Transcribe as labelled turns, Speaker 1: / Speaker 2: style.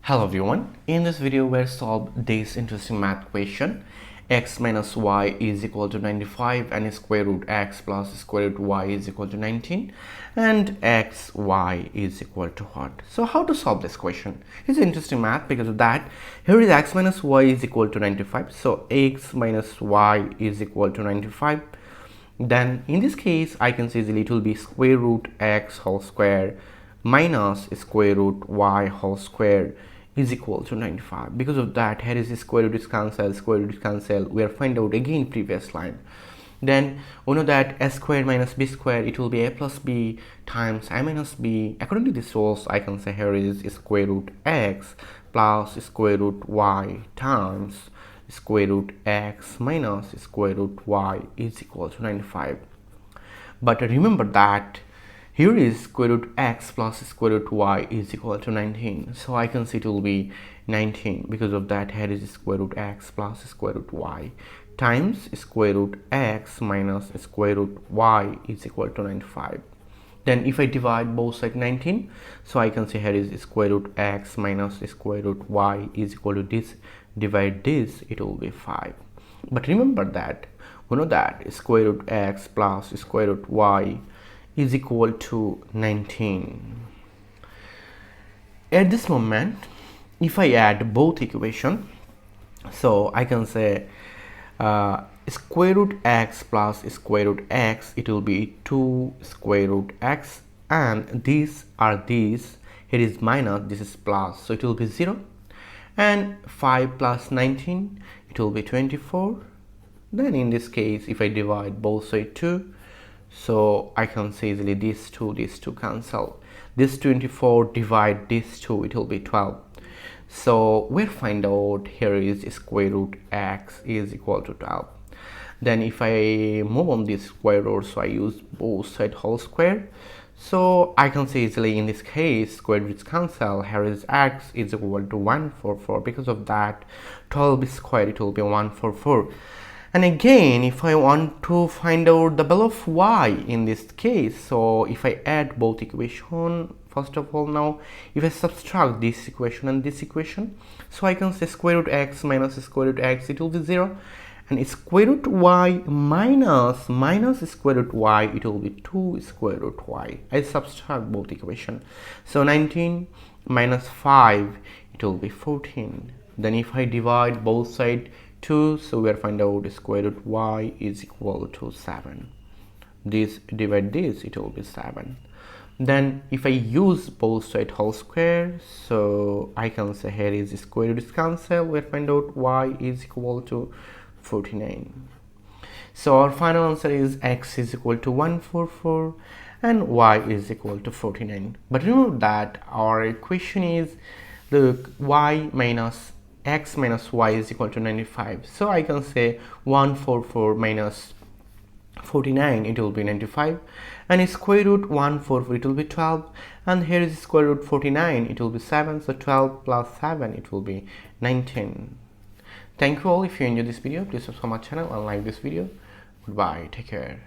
Speaker 1: Hello everyone, in this video we'll solve this interesting math question. X minus y is equal to 95 and square root x plus square root y is equal to 19 and x y is equal to what? So how to solve this question? It's interesting math because of that. Here is x minus y is equal to 95. So x minus y is equal to 95. Then in this case I can say easily it will be square root x whole square minus square root y whole square is equal to 95. Because of that, here is the square root is cancel, we are find out again previous line. Then we know that a square minus b square, it will be a plus b times a minus b. According to this source, I can say here is square root x plus square root y times square root x minus square root y is equal to 95. But remember that here is square root x plus square root y is equal to 19. So I can say it will be 19. Because of that, here is square root x plus square root y times square root x minus square root y is equal to 95. Then if I divide both sides 19, so I can say here is square root x minus square root y is equal to this. Divide this, it will be 5. But remember that we know that square root x plus square root y is equal to 19. At this moment, if I add both equation, so I can say square root x plus square root x, it will be 2 square root x, and these are these, here is minus, this is plus, so it will be 0, and 5 plus 19, it will be 24. Then in this case, if I divide both sides 2, so I can say easily these two cancel. This 24 divide these 2, it will be 12. So we'll find out here is square root x is equal to 12. Then if I move on this square root, so I use both side whole square. So I can say easily in this case square roots cancel. Here is x is equal to 144. Because of that, 12 squared, it will be 144. And again, if I want to find out the value of y in this case, so if I add both equation, first of all, now if I subtract this equation and this equation, so I can say square root x minus square root x, it will be 0, and square root y minus square root y, it will be 2 square root y. I subtract both equation, so 19 minus 5, it will be 14. Then if I divide both sides 2, so we are find out square root y is equal to 7. This divide this, it will be 7. Then if I use both side whole square, so I can say here is square root is cancel, we find out y is equal to 49. So our final answer is x is equal to 144 and y is equal to 49. But remember that our equation is, look, y minus x minus y is equal to 95. So I can say 144 minus 49, it will be 95, and square root 144, it will be 12, and here is square root 49, it will be 7. So 12 plus 7, it will be 19. Thank you all. If you enjoyed this video, please subscribe my channel and like this video. Goodbye, take care.